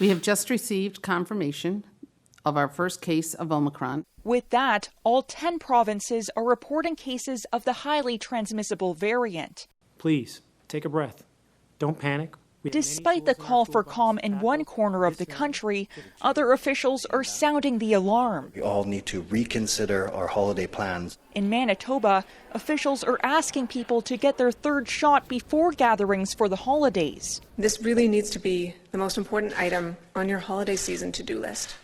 We have just received confirmation of our first case of Omicron. With that, all 10 provinces are reporting cases of the highly transmissible variant. Please, take a breath. Don't panic. Despite the call for calm in one corner of the country, other officials are sounding the alarm. We all need to reconsider our holiday plans. In Manitoba, officials are asking people to get their third shot before gatherings for the holidays. This really needs to be the most important item on your holiday season to-do list.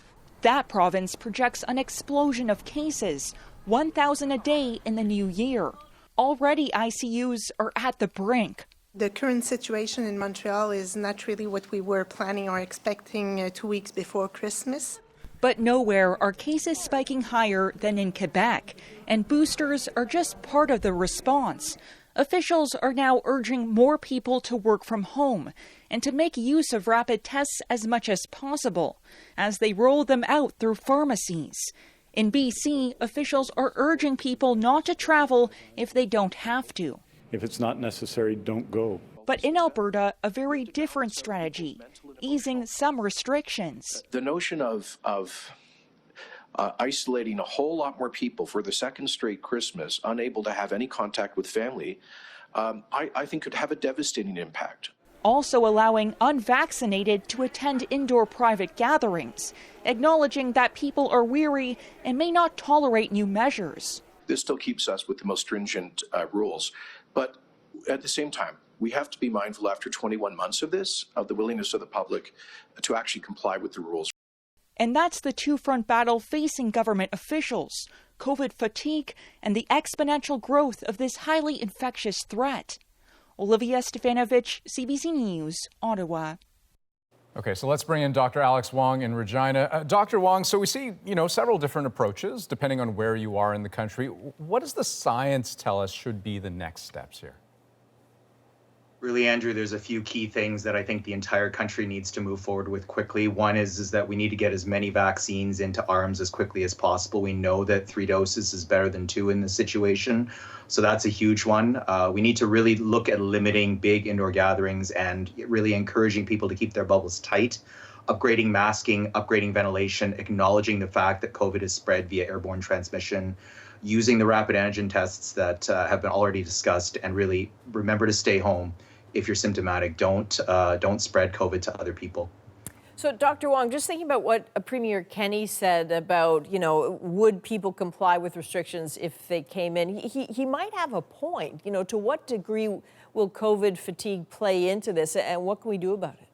That province projects an explosion of cases, 1,000 a day in the new year. Already, ICUs are at the brink. The current situation in Montreal is not really what we were planning or expecting 2 weeks before Christmas. But nowhere are cases spiking higher than in Quebec, and boosters are just part of the response. Officials are now urging more people to work from home and to make use of rapid tests as much as possible as they roll them out through pharmacies. In BC, officials are urging people not to travel if they don't have to. If it's not necessary, don't go. But in Alberta, a very different strategy, easing some restrictions. The notion of isolating a whole lot more people for the second straight Christmas, unable to have any contact with family, I think could have a devastating impact. Also allowing unvaccinated to attend indoor private gatherings, acknowledging that people are weary and may not tolerate new measures. This still keeps us with the most stringent rules. But at the same time, we have to be mindful after 21 months of this, of the willingness of the public to actually comply with the rules. And that's the two-front battle facing government officials, COVID fatigue and the exponential growth of this highly infectious threat. Olivia Stefanovic, CBC News, Ottawa. Okay, so let's bring in Dr. Alex Wong in Regina. Dr. Wong, so we see, several different approaches depending on where you are in the country. What does the science tell us should be the next steps here? Really, Andrew, there's a few key things that I think the entire country needs to move forward with quickly. One is that we need to get as many vaccines into arms as quickly as possible. We know that 3 doses is better than 2 in this situation. So that's a huge one. We need to really look at limiting big indoor gatherings and really encouraging people to keep their bubbles tight, upgrading masking, upgrading ventilation, acknowledging the fact that COVID is spread via airborne transmission, using the rapid antigen tests that have been already discussed, and really remember to stay home. If you're symptomatic, don't spread COVID to other people. So, Dr. Wong, just thinking about what Premier Kenney said about, would people comply with restrictions if they came in? He might have a point. To what degree will COVID fatigue play into this, and what can we do about it?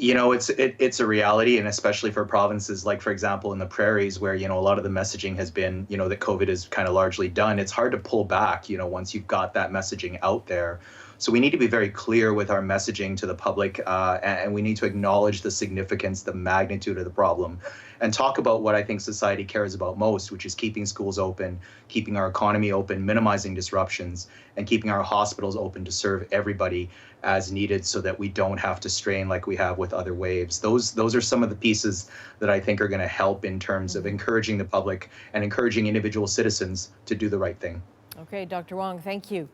It's a reality, and especially for provinces like, for example, in the prairies where, a lot of the messaging has been, that COVID is kind of largely done. It's hard to pull back, once you've got that messaging out there. So we need to be very clear with our messaging to the public, and we need to acknowledge the significance, the magnitude of the problem, and talk about what I think society cares about most, which is keeping schools open, keeping our economy open, minimizing disruptions, and keeping our hospitals open to serve everybody as needed so that we don't have to strain like we have with other waves. Those are some of the pieces that I think are going to help in terms of encouraging the public and encouraging individual citizens to do the right thing. Okay, Dr. Wong, thank you.